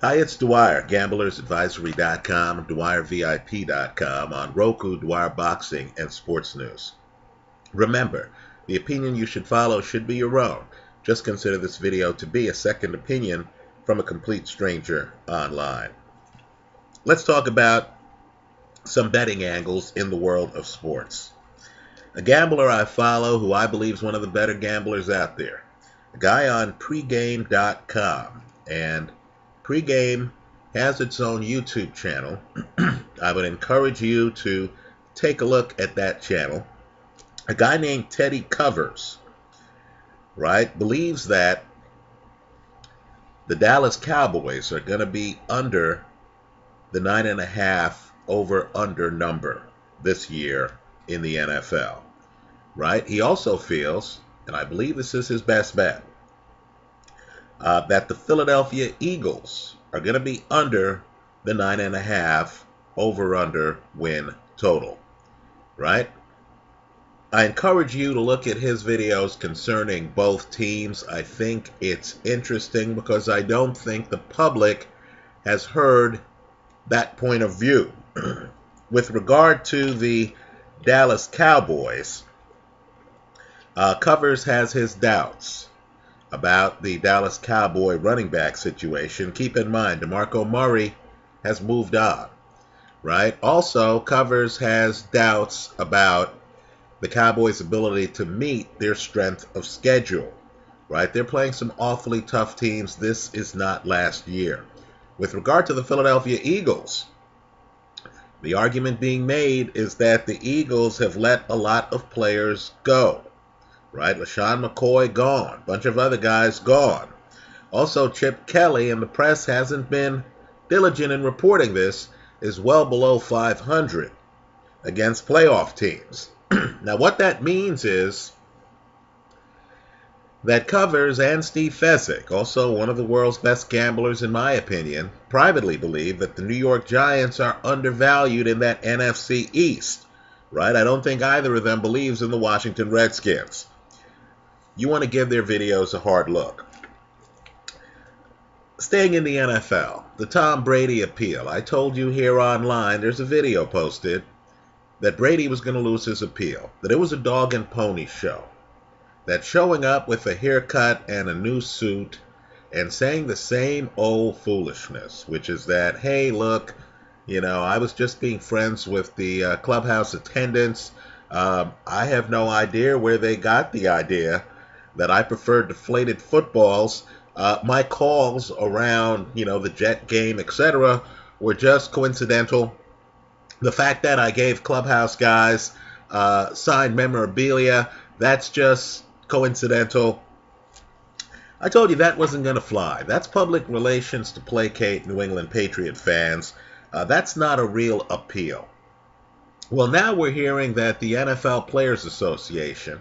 Hi, it's Dwyer, gamblersadvisory.com, dwyervip.com, on Roku, Dwyer Boxing, and Sports News. Remember, the opinion you should follow should be your own. Just consider this video to be a second opinion from a complete stranger online. Let's talk about some betting angles in the world of sports. A gambler I follow who I believe is one of the better gamblers out there. A guy on pregame.com. And Pregame has its own YouTube channel. I would encourage you to take a look at that channel. A guy named Teddy Covers, right, believes that the Dallas Cowboys are going to be under the 9.5 over-under number this year in the NFL, right? He also feels, and I believe this is his best bet, that the Philadelphia Eagles are going to be under the 9.5 over-under win total, right? I encourage you to look at his videos concerning both teams. I think it's interesting because I don't think the public has heard that point of view. With regard to the Dallas Cowboys, Covers has his doubts about the Dallas Cowboy running back situation. Keep in mind, DeMarco Murray has moved on, right? Also, Covers has doubts about the Cowboys' ability to meet their strength of schedule, right? They're playing some awfully tough teams. This is not last year. With regard to the Philadelphia Eagles, the argument being made is that the Eagles have let a lot of players go, right? LaShawn McCoy gone, a bunch of other guys gone. Also, Chip Kelly, and the press hasn't been diligent in reporting this, is well below 500 against playoff teams. Now, what that means is that Covers and Steve Fezzik, also one of the world's best gamblers in my opinion, privately believe that the New York Giants are undervalued in that NFC East, right? I don't think either of them believes in the Washington Redskins. You want to give their videos a hard look. Staying in the NFL, the Tom Brady appeal. I told you here online, there's a video posted that Brady was going to lose his appeal, that it was a dog and pony show, that showing up with a haircut and a new suit and saying the same old foolishness, which is that, hey, look, you know, I was just being friends with the clubhouse attendants. I have no idea where they got the idea that I preferred deflated footballs. My calls around, you know, the Jet game, etc., were just coincidental. The fact that I gave clubhouse guys signed memorabilia, that's just coincidental. I told you that wasn't going to fly. That's public relations to placate New England Patriot fans. That's not a real appeal. Well, now we're hearing that the NFL Players Association,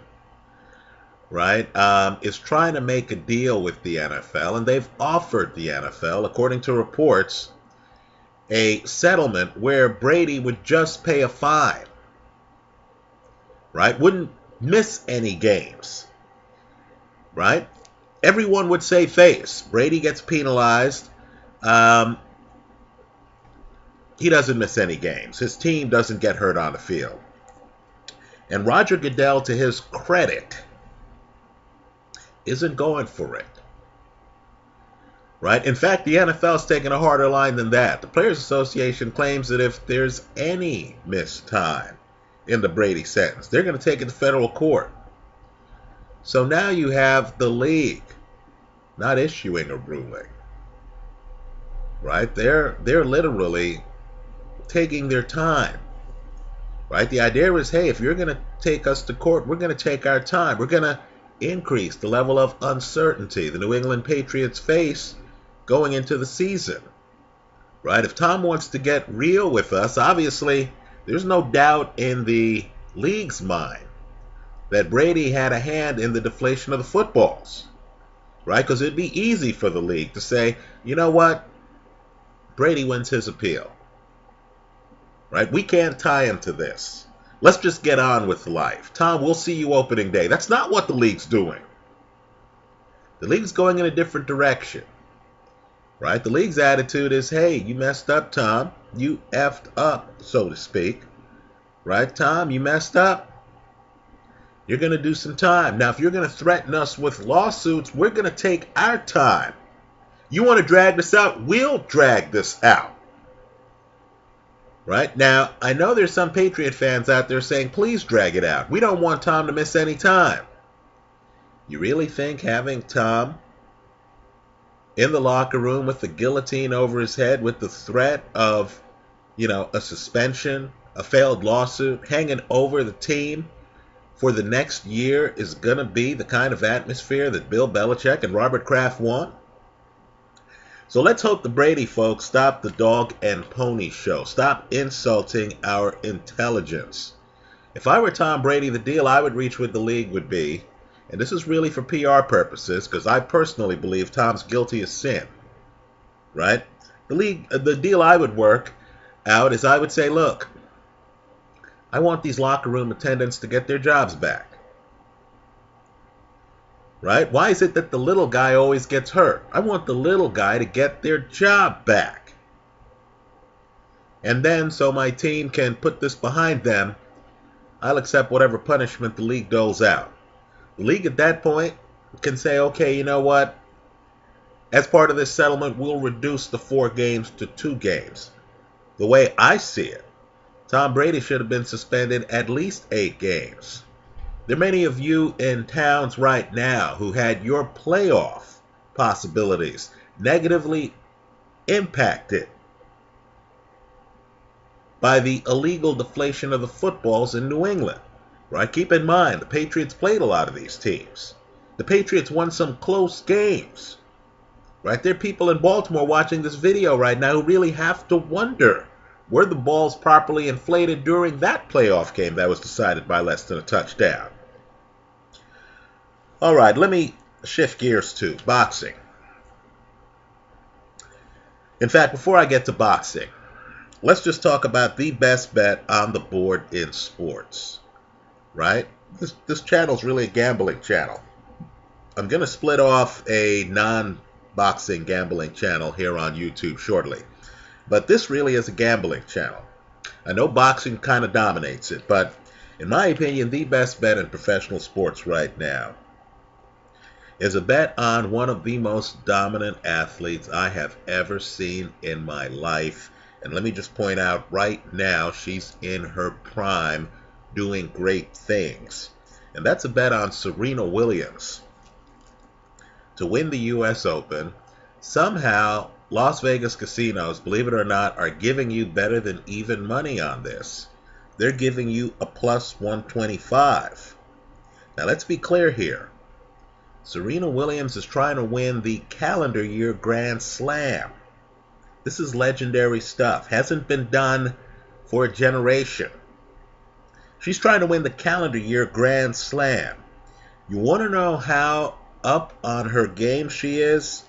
right, is trying to make a deal with the NFL, and they've offered the NFL, according to reports, a settlement where Brady would just pay a fine, right? Wouldn't miss any games, right? Everyone would save face. Brady gets penalized. He doesn't miss any games. His team doesn't get hurt on the field. And Roger Goodell, to his credit, isn't going for it. Right? In fact, the NFL's taking a harder line than that. The Players Association claims that if there's any missed time in the Brady sentence, they're going to take it to federal court. So now you have the league not issuing a ruling. Right? They're literally taking their time. Right? The idea is, hey, if you're going to take us to court, we're going to take our time. We're going to increase the level of uncertainty the New England Patriots face going into the season, right? If Tom wants to get real with us, obviously there's no doubt in the league's mind that Brady had a hand in the deflation of the footballs, right? Because it'd be easy for the league to say, you know what, Brady wins his appeal, right? We can't tie him to this. Let's just get on with life. Tom, we'll see you opening day. That's not what the league's doing. The league's going in a different direction. right? The league's attitude is, hey, you messed up, Tom. You effed up, so to speak. Right, Tom? You messed up. You're going to do some time. Now, if you're going to threaten us with lawsuits, we're going to take our time. You want to drag this out? We'll drag this out. Right? Now, I know there's some Patriot fans out there saying, please drag it out. We don't want Tom to miss any time. You really think having Tom in the locker room with the guillotine over his head with the threat of, a suspension, a failed lawsuit hanging over the team for the next year is going to be the kind of atmosphere that Bill Belichick and Robert Kraft want? So let's hope the Brady folks stop the dog and pony show. Stop insulting our intelligence. If I were Tom Brady, the deal I would reach with the league would be, and this is really for PR purposes, because I personally believe Tom's guilty of sin, right? The deal I would work out is I would say, look, I want these locker room attendants to get their jobs back. Right? Why is it that the little guy always gets hurt? I want the little guy to get their job back. And then, so my team can put this behind them, I'll accept whatever punishment the league doles out. The league at that point can say, okay, you know what? As part of this settlement, we'll reduce the 4 games to 2 games. The way I see it, Tom Brady should have been suspended at least 8 games. There are many of you in towns right now who had your playoff possibilities negatively impacted by the illegal deflation of the footballs in New England. Right? Keep in mind, the Patriots played a lot of these teams. The Patriots won some close games. Right? There are people in Baltimore watching this video right now who really have to wonder, were the balls properly inflated during that playoff game that was decided by less than a touchdown? All right, let me shift gears to boxing. In fact, before I get to boxing, let's just talk about the best bet on the board in sports. Right? This channel is really a gambling channel. I'm going to split off a non-boxing gambling channel here on YouTube shortly. But this really is a gambling channel. I know boxing kind of dominates it, but in my opinion, the best bet in professional sports right now is a bet on one of the most dominant athletes I have ever seen in my life. And let me just point out right now, she's in her prime doing great things. And that's a bet on Serena Williams to win the U.S. Open. Somehow, Las Vegas casinos, believe it or not, are giving you better than even money on this. They're giving you a plus 125. Now, let's be clear here. Serena Williams is trying to win the calendar year Grand Slam. This is legendary stuff. Hasn't been done for a generation. She's trying to win the calendar year Grand Slam. You want to know how up on her game she is?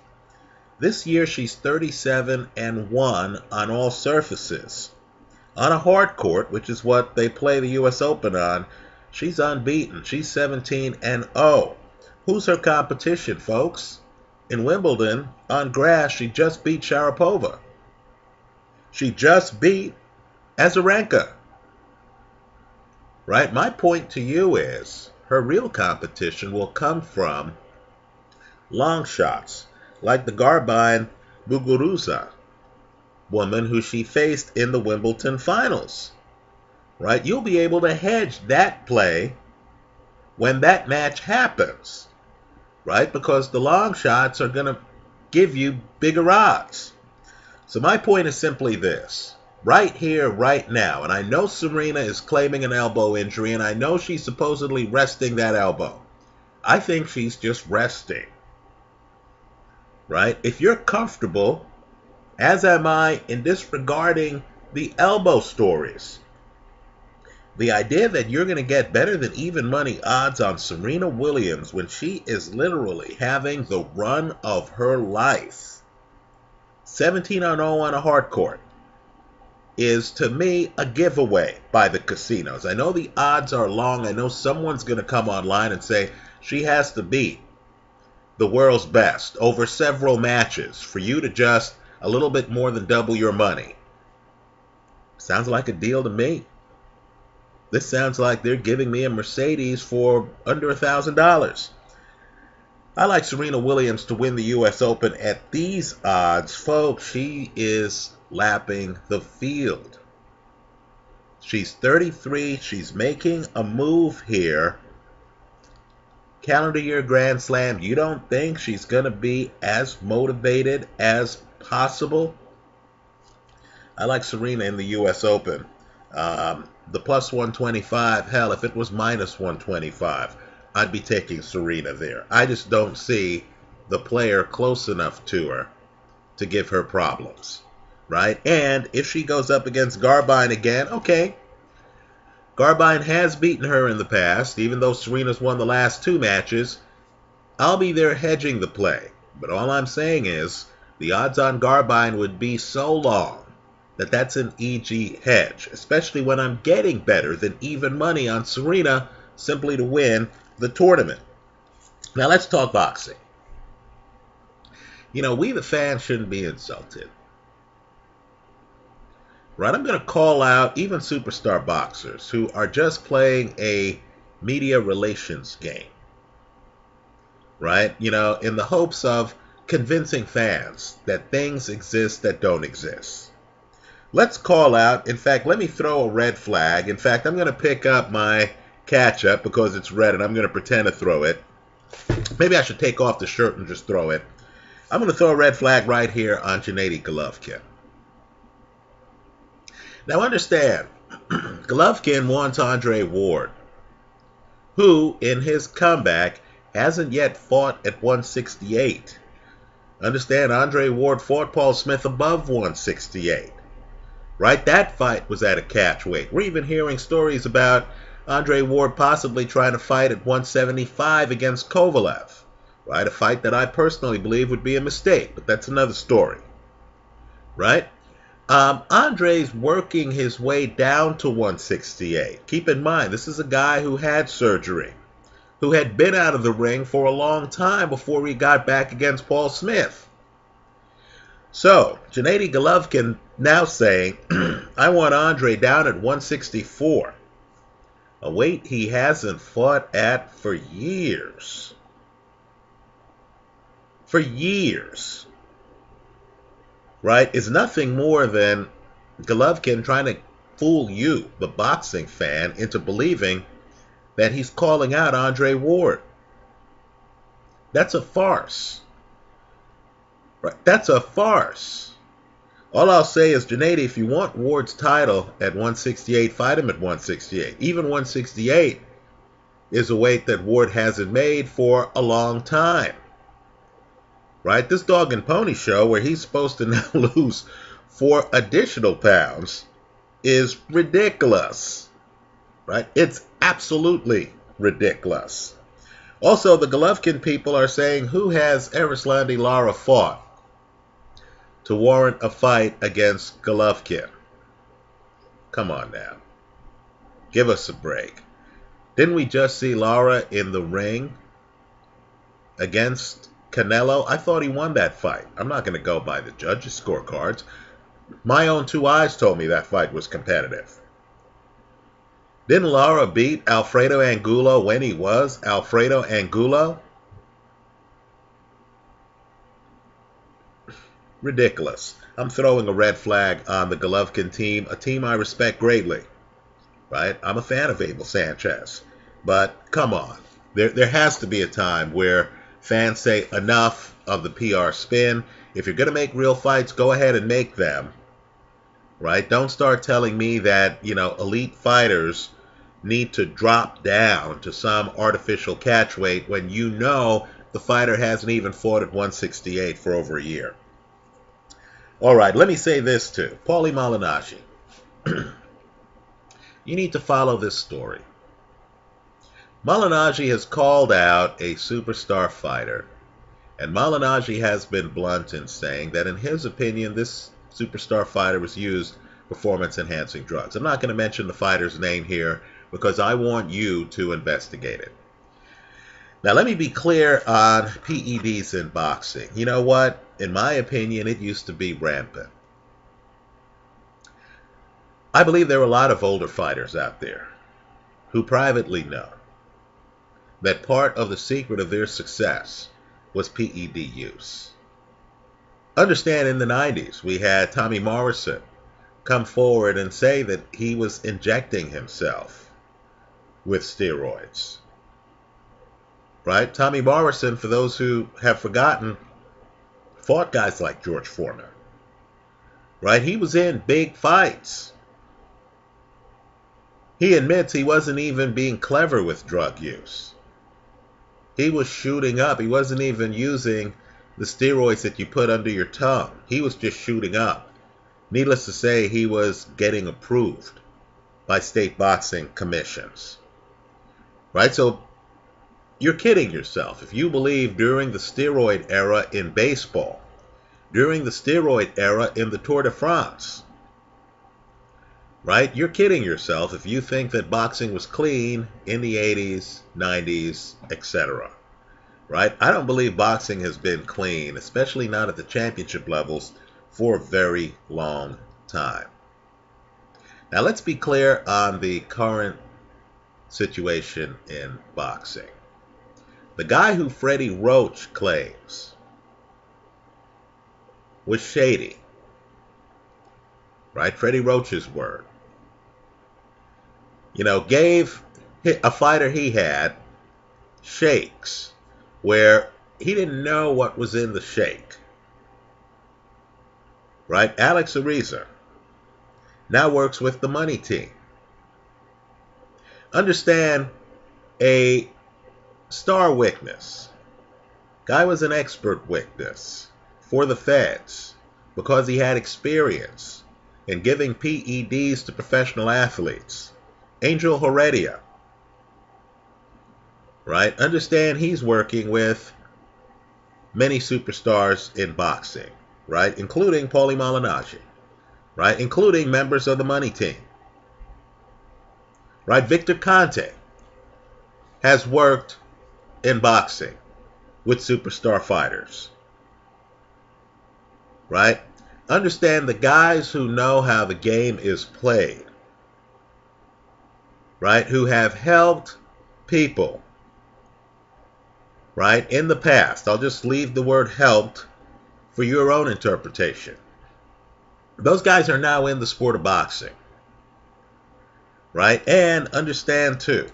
This year she's 37-1 on all surfaces. On a hard court, which is what they play the U.S. Open on, she's unbeaten. She's 17-0. Who's her competition, folks? In Wimbledon, on grass, she just beat Sharapova. She just beat Azarenka. Right? My point to you is, her real competition will come from long shots, like the Garbine Muguruza woman who she faced in the Wimbledon finals. Right? You'll be able to hedge that play when that match happens. Right? Because the long shots are going to give you bigger odds. So my point is simply this. Right here, right now, and I know Serena is claiming an elbow injury, and I know she's supposedly resting that elbow. I think she's just resting. Right? If you're comfortable, as am I, in disregarding the elbow stories, the idea that you're going to get better than even money odds on Serena Williams when she is literally having the run of her life, 17-0 on a hard court, is to me a giveaway by the casinos. I know the odds are long. I know someone's going to come online and say she has to beat the world's best over several matches for you to just a little bit more than double your money. Sounds like a deal to me. This sounds like they're giving me a Mercedes for under $1,000. I like Serena Williams to win the U.S. Open at these odds. Folks, she is lapping the field. She's 33. She's making a move here. Calendar year Grand Slam. You don't think she's going to be as motivated as possible? I like Serena in the U.S. Open. The plus 125, hell, if it was minus 125, I'd be taking Serena there. I just don't see the player close enough to her to give her problems, right? And if she goes up against Garbine again, okay. Garbine has beaten her in the past, even though Serena's won the last 2 matches. I'll be there hedging the play. But all I'm saying is the odds on Garbine would be so long that that's an EG hedge, especially when I'm getting better than even money on Serena simply to win the tournament. Now let's talk boxing. You know, we the fans shouldn't be insulted. Right? I'm going to call out even superstar boxers who are just playing a media relations game. Right? You know, in the hopes of convincing fans that things exist that don't exist. Let's call out, in fact, let me throw a red flag. In fact, I'm going to pick up my catch-up because it's red and I'm going to pretend to throw it. Maybe I should take off the shirt and just throw it. I'm going to throw a red flag right here on Gennady Golovkin. Now understand, Golovkin wants Andre Ward, who, in his comeback, hasn't yet fought at 168. Understand, Andre Ward fought Paul Smith above 168. Right? That fight was at a catch weight. We're even hearing stories about Andre Ward possibly trying to fight at 175 against Kovalev. Right? A fight that I personally believe would be a mistake, but that's another story. Right? Andre's working his way down to 168. Keep in mind, this is a guy who had surgery, who had been out of the ring for a long time before he got back against Paul Smith. So, Gennady Golovkin now saying, I want Andre down at 164. A weight he hasn't fought at for years. For years. Right? Is nothing more than Golovkin trying to fool you, the boxing fan, into believing that he's calling out Andre Ward. That's a farce. Right? That's a farce. All I'll say is, Gennady, if you want Ward's title at 168, fight him at 168. Even 168 is a weight that Ward hasn't made for a long time. Right? This dog and pony show where he's supposed to now lose 4 additional pounds is ridiculous. Right? It's absolutely ridiculous. Also, the Golovkin people are saying, who has Erislandy Lara fought to warrant a fight against Golovkin? Come on now. Give us a break. Didn't we just see Lara in the ring against Canelo? I thought he won that fight. I'm not going to go by the judges' scorecards. My own 2 eyes told me that fight was competitive. Didn't Lara beat Alfredo Angulo when he was Alfredo Angulo? Ridiculous. I'm throwing a red flag on the Golovkin team, a team I respect greatly. Right? I'm a fan of Abel Sanchez. But come on. There has to be a time where fans say enough of the PR spin. If you're going to make real fights, go ahead and make them. Right? Don't start telling me that, you know, elite fighters need to drop down to some artificial catch weight when you know the fighter hasn't even fought at 168 for over a year. All right, let me say this too. Paulie Malignaggi. You need to follow this story. Malignaggi has called out a superstar fighter, and Malignaggi has been blunt in saying that in his opinion, this superstar fighter was used performance-enhancing drugs. I'm not going to mention the fighter's name here because I want you to investigate it. Now, let me be clear on PEDs in boxing. You know what? In my opinion, it used to be rampant. I believe there are a lot of older fighters out there who privately know that part of the secret of their success was PED use. Understand, in the 90s, we had Tommy Morrison come forward and say that he was injecting himself with steroids. Right? Tommy Morrison, for those who have forgotten, fought guys like George Foreman. Right? He was in big fights. He admits he wasn't even being clever with drug use. He was shooting up. He wasn't even using the steroids that you put under your tongue. He was just shooting up. Needless to say, he was getting approved by state boxing commissions. Right? So you're kidding yourself if you believe during the steroid era in baseball, during the steroid era in the Tour de France, right? You're kidding yourself if you think that boxing was clean in the 80s, 90s, etc. Right? I don't believe boxing has been clean, especially not at the championship levels, for a very long time. Now, let's be clear on the current situation in boxing. The guy who Freddie Roach claims was shady, right? Freddie Roach's word. Gave a fighter he had shakes where he didn't know what was in the shake. Right? Alex Ariza now works with the money team. Understand, a star witness. Guy was an expert witness for the feds because he had experience in giving PEDs to professional athletes. Angel Heredia. Right? Understand, he's working with many superstars in boxing. Right? Including Paulie Malignaggi. Right? Including members of the money team. Right? Victor Conte has worked in boxing with superstar fighters. Right? Understand, the guys who know how the game is played, right, who have helped people, right, in the past. I'll just leave the word helped for your own interpretation. Those guys are now in the sport of boxing. Right? And understand, too,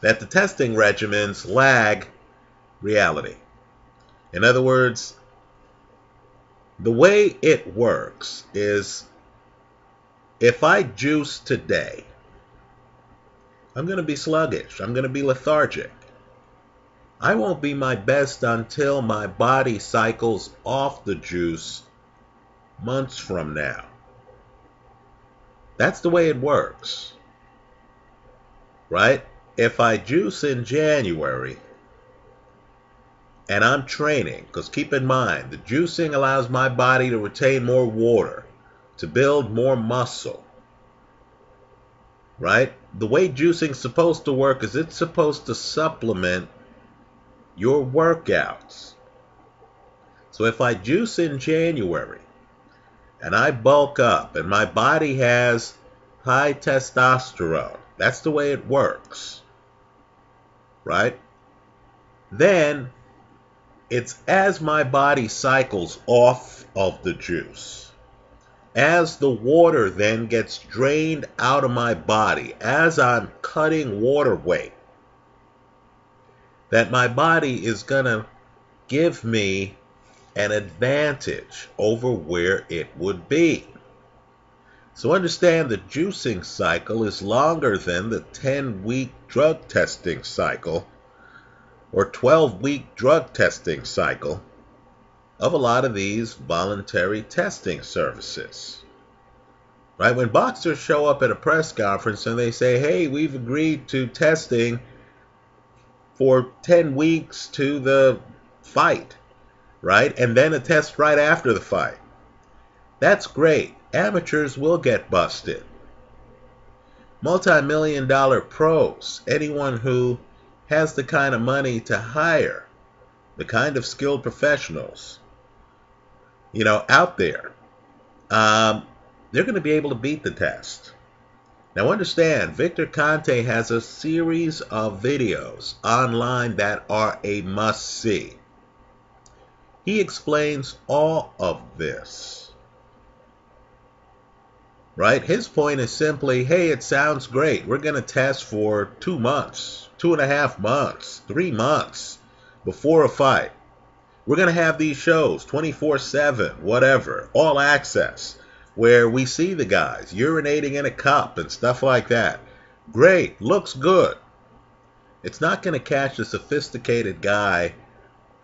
that the testing regimens lag reality. In other words, the way it works is, if I juice today, I'm going to be sluggish. I'm going to be lethargic. I won't be my best until my body cycles off the juice months from now. That's the way it works. Right? If I juice in January and I'm training, because keep in mind, the juicing allows my body to retain more water, to build more muscle. Right? The way juicing's supposed to work is it's supposed to supplement your workouts. So if I juice in January and I bulk up and my body has high testosterone, that's the way it works. Right? Then it's as my body cycles off of the juice, as the water then gets drained out of my body, as I'm cutting water weight, that my body is going to give me an advantage over where it would be. So understand, the juicing cycle is longer than the 10-week drug testing cycle or 12-week drug testing cycle of a lot of these voluntary testing services. Right? When boxers show up at a press conference and they say, hey, we've agreed to testing for 10 weeks to the fight, right? And then a test right after the fight. That's great. Amateurs will get busted. Multi-million-dollar pros, anyone who has the kind of money to hire the kind of skilled professionals, out there, they're going to be able to beat the test. Now understand, Victor Conte has a series of videos online that are a must-see. He explains all of this. Right? His point is simply, hey, it sounds great. We're going to test for 2 months, 2.5 months, 3 months before a fight. We're going to have these shows 24/7, whatever, all access, where we see the guys urinating in a cup and stuff like that. Great, looks good. It's not going to catch the sophisticated guy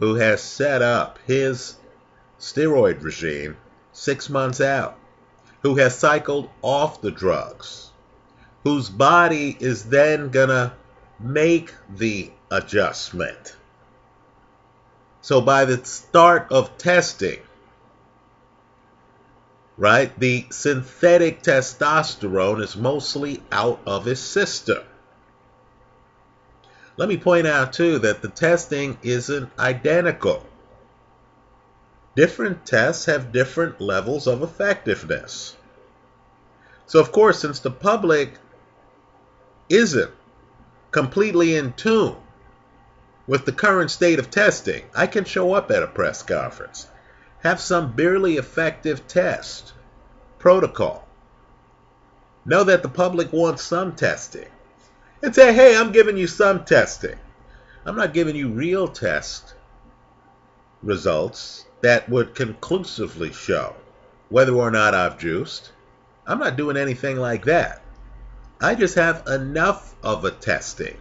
who has set up his steroid regime 6 months out, who has cycled off the drugs, whose body is then going to make the adjustment. So by the start of testing, right, the synthetic testosterone is mostly out of his system. Let me point out, too, that the testing isn't identical. Different tests have different levels of effectiveness. So, of course, since the public isn't completely in tune with the current state of testing, I can show up at a press conference, have some barely effective test protocol, know that the public wants some testing, and say, hey, I'm giving you some testing. I'm not giving you real test results that would conclusively show whether or not I've juiced. I'm not doing anything like that. I just have enough of a testing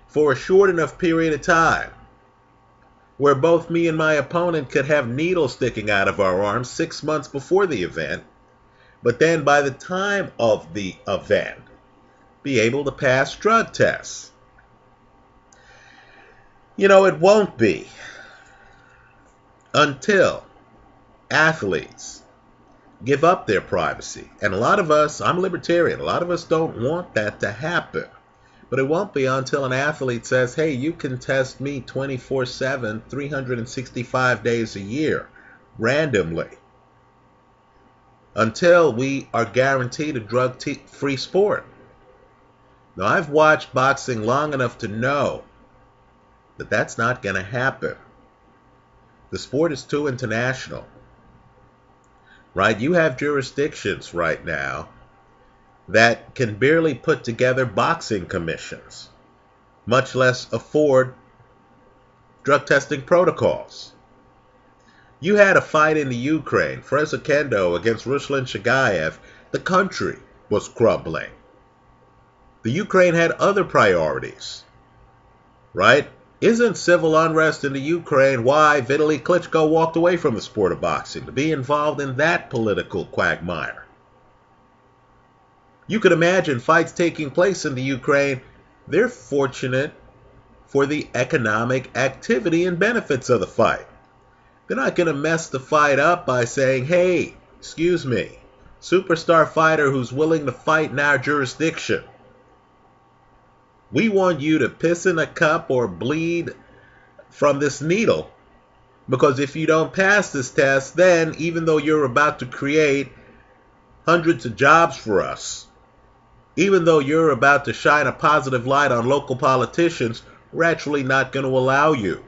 for a short enough period of time where both me and my opponent could have needles sticking out of our arms 6 months before the event, but then by the time of the event, be able to pass drug tests. It won't be until athletes give up their privacy. And a lot of us, I'm libertarian, a lot of us don't want that to happen. But it won't be until an athlete says, hey, you can test me 24/7, 365 days a year, randomly. Until we are guaranteed a drug-free sport. Now, I've watched boxing long enough to know that that's not going to happen. The sport is too international. Right? You have jurisdictions right now that can barely put together boxing commissions, much less afford drug testing protocols. You had a fight in the Ukraine, Freza Kendo against Ruslan Shagayev. The country was crumbling. The Ukraine had other priorities, right? Isn't civil unrest in the Ukraine why Vitaly Klitschko walked away from the sport of boxing, to be involved in that political quagmire? You could imagine fights taking place in the Ukraine. They're fortunate for the economic activity and benefits of the fight. They're not going to mess the fight up by saying, hey, excuse me, superstar fighter who's willing to fight in our jurisdiction, we want you to piss in a cup or bleed from this needle, because if you don't pass this test, then even though you're about to create hundreds of jobs for us, even though you're about to shine a positive light on local politicians, we're actually not going to allow you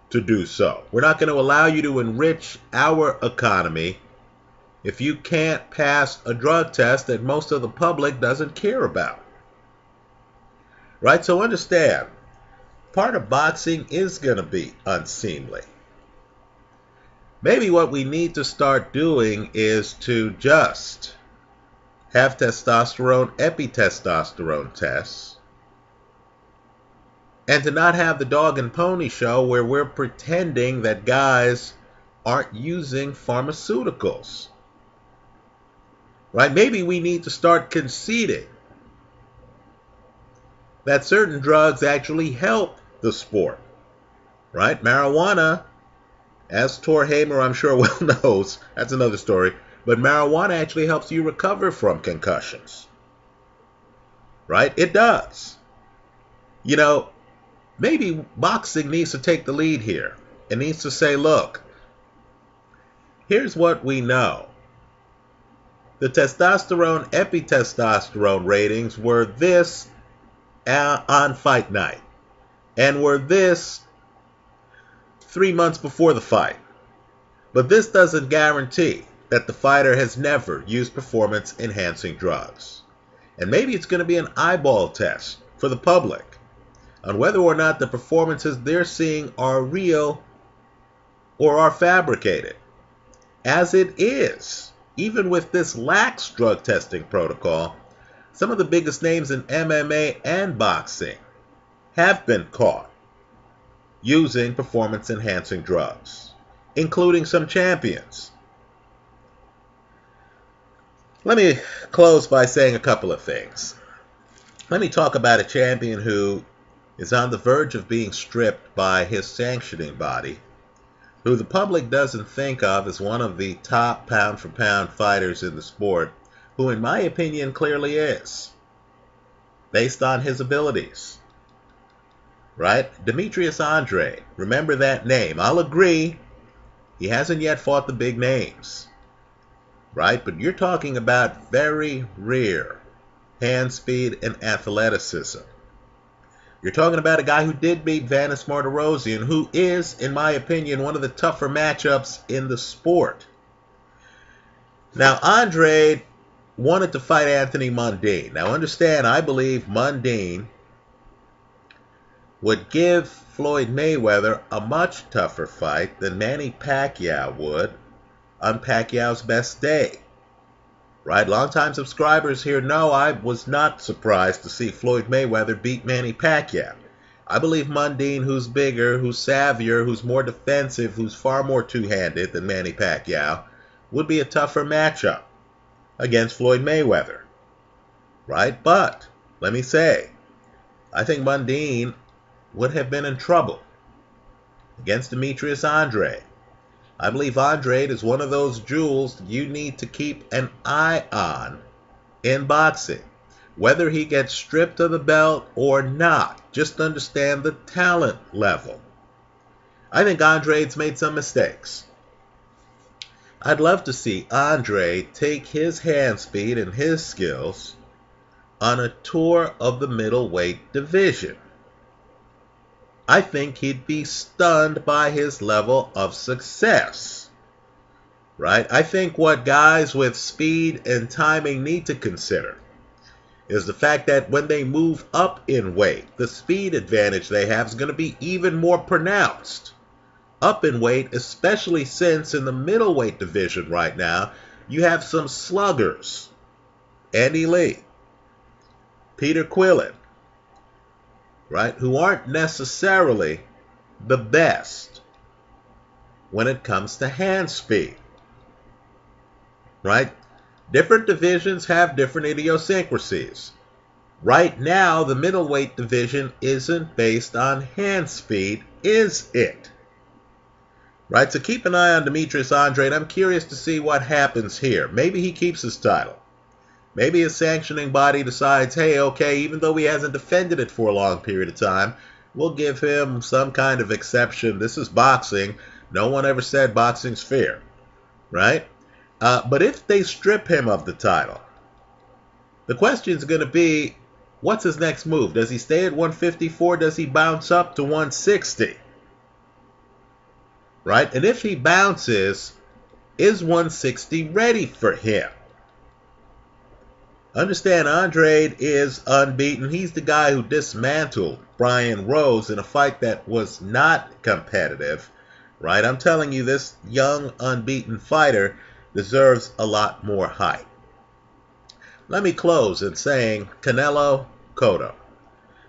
to do so. We're not going to allow you to enrich our economy if you can't pass a drug test that most of the public doesn't care about. Right? So understand, part of boxing is going to be unseemly. Maybe what we need to start doing is to just have testosterone, epitestosterone tests, and to not have the dog and pony show where we're pretending that guys aren't using pharmaceuticals. Right? Maybe we need to start conceding that certain drugs actually help the sport. Right? Marijuana, as Tor Hamer I'm sure well knows, that's another story, but marijuana actually helps you recover from concussions. Right? It does. maybe boxing needs to take the lead here. It needs to say, look, here's what we know. The testosterone, epitestosterone ratings were this on fight night, and were this 3 months before the fight. But this doesn't guarantee that the fighter has never used performance-enhancing drugs. And maybe it's going to be an eyeball test for the public on whether or not the performances they're seeing are real or are fabricated. As it is, even with this lax drug testing protocol, some of the biggest names in MMA and boxing have been caught using performance-enhancing drugs, including some champions. Let me close by saying a couple of things. Let me talk about a champion who is on the verge of being stripped by his sanctioning body, who the public doesn't think of as one of the top pound-for-pound fighters in the sport, who in my opinion clearly is, based on his abilities. Right? Demetrius Andrade. Remember that name. I'll agree, he hasn't yet fought the big names. Right? But you're talking about very rare hand speed and athleticism. You're talking about a guy who did beat Vanis Martirosyan, who is, in my opinion, one of the tougher matchups in the sport. Now, Andrade wanted to fight Anthony Mundine. Now, understand, I believe Mundine would give Floyd Mayweather a much tougher fight than Manny Pacquiao would on Pacquiao's best day. Right? Longtime subscribers here know I was not surprised to see Floyd Mayweather beat Manny Pacquiao. I believe Mundine, who's bigger, who's savvier, who's more defensive, who's far more two-handed than Manny Pacquiao, would be a tougher matchup against Floyd Mayweather. Right? But, let me say, I think Mundine would have been in trouble against Demetrius Andrade. I believe Andrade is one of those jewels you need to keep an eye on in boxing. Whether he gets stripped of the belt or not, just understand the talent level. I think Andrade's made some mistakes. I'd love to see Andrade take his hand speed and his skills on a tour of the middleweight division. I think he'd be stunned by his level of success. Right? I think what guys with speed and timing need to consider is the fact that when they move up in weight, the speed advantage they have is going to be even more pronounced up in weight, especially since in the middleweight division right now, you have some sluggers. Andy Lee, Peter Quillin, right, who aren't necessarily the best when it comes to hand speed. Right? Different divisions have different idiosyncrasies. Right now, the middleweight division isn't based on hand speed, is it? Right? So keep an eye on Demetrius Andrade. I'm curious to see what happens here. Maybe he keeps his title. Maybe his sanctioning body decides, hey, okay, even though he hasn't defended it for a long period of time, we'll give him some kind of exception. This is boxing. No one ever said boxing's fair. Right? But if they strip him of the title, the question is going to be, what's his next move? Does he stay at 154? Does he bounce up to 160? Right? And if he bounces, is 160 ready for him? Understand, Andrade is unbeaten. He's the guy who dismantled Brian Rose in a fight that was not competitive. Right? I'm telling you, this young, unbeaten fighter deserves a lot more hype. Let me close in saying Canelo Cotto.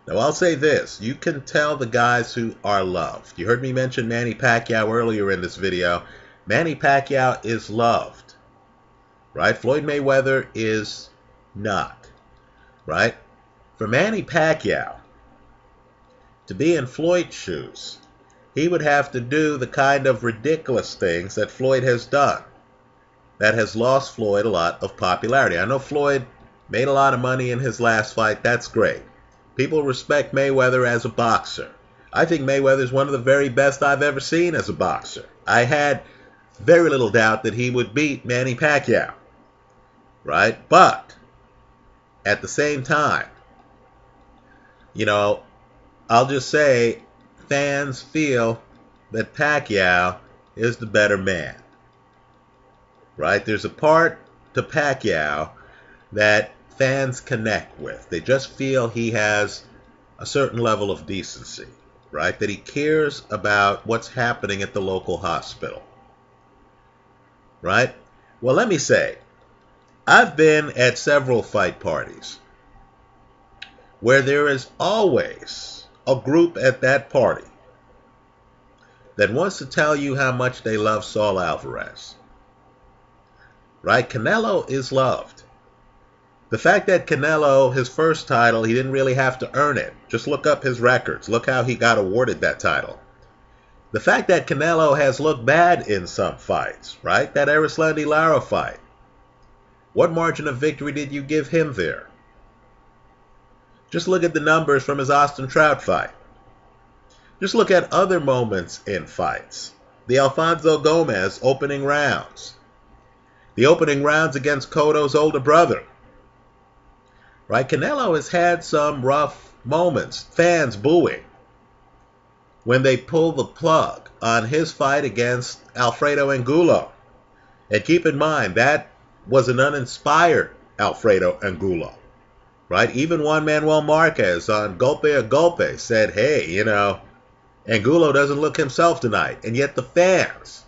Now, I'll say this. You can tell the guys who are loved. You heard me mention Manny Pacquiao earlier in this video. Manny Pacquiao is loved. Right? Floyd Mayweather is not. Right? For Manny Pacquiao to be in Floyd's shoes, he would have to do the kind of ridiculous things that Floyd has done. That has lost Floyd a lot of popularity. I know Floyd made a lot of money in his last fight. That's great. People respect Mayweather as a boxer. I think Mayweather's one of the very best I've ever seen as a boxer. I had very little doubt that he would beat Manny Pacquiao, right? But at the same time, I'll just say fans feel that Pacquiao is the better man, right? There's a part to Pacquiao that fans connect with. They just feel he has a certain level of decency, right? That he cares about what's happening at the local hospital, right? Well, let me say, I've been at several fight parties where there is always a group at that party that wants to tell you how much they love Saul Alvarez, right? Canelo is loved. The fact that Canelo, his first title, he didn't really have to earn it. Just look up his records. Look how he got awarded that title. The fact that Canelo has looked bad in some fights, right? That Erislandy Lara fight. What margin of victory did you give him there? Just look at the numbers from his Austin Trout fight. Just look at other moments in fights. The Alfonso Gomez opening rounds. The opening rounds against Cotto's older brother. Right? Canelo has had some rough moments. Fans booing when they pull the plug on his fight against Alfredo Angulo. And keep in mind, that was an uninspired Alfredo Angulo. Right? Even Juan Manuel Marquez on Golpe a Golpe said, hey, Angulo doesn't look himself tonight. And yet the fans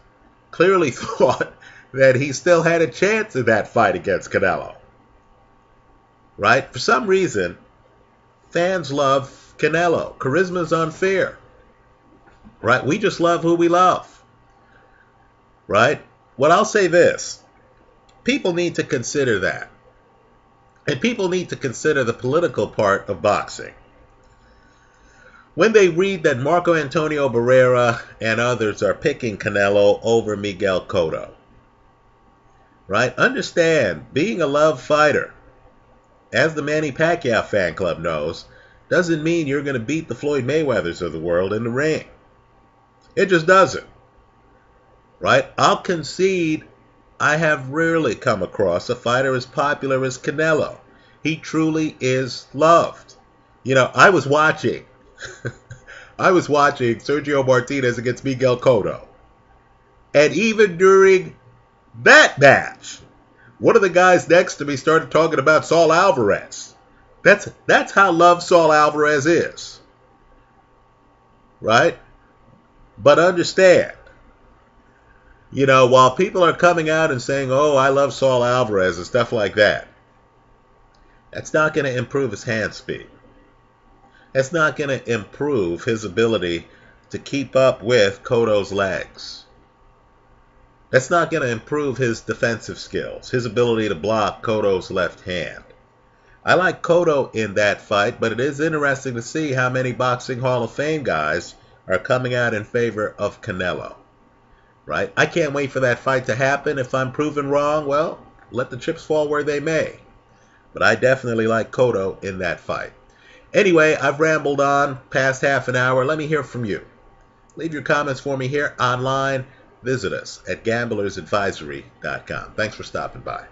clearly thought that he still had a chance in that fight against Canelo. Right? For some reason, fans love Canelo. Charisma is unfair. Right? We just love who we love. Right? Well, I'll say this. People need to consider that. And people need to consider the political part of boxing. When they read that Marco Antonio Barrera and others are picking Canelo over Miguel Cotto. Right? Understand, being a love fighter, as the Manny Pacquiao fan club knows, doesn't mean you're going to beat the Floyd Mayweathers of the world in the ring. It just doesn't. Right? I'll concede I have rarely come across a fighter as popular as Canelo. He truly is loved. I was watching Sergio Martinez against Miguel Cotto. And even during that match, one of the guys next to me started talking about Saul Alvarez. That's how loved Saul Alvarez is. Right? But understand, while people are coming out and saying, oh, I love Saul Alvarez and stuff like that, that's not going to improve his hand speed. That's not going to improve his ability to keep up with Cotto's legs. That's not going to improve his defensive skills, his ability to block Cotto's left hand. I like Cotto in that fight, but it is interesting to see how many Boxing Hall of Fame guys are coming out in favor of Canelo. Right? I can't wait for that fight to happen. If I'm proven wrong, well, let the chips fall where they may. But I definitely like Cotto in that fight. Anyway, I've rambled on past half an hour. Let me hear from you. Leave your comments for me here online. Visit us at gamblersadvisory.com. Thanks for stopping by.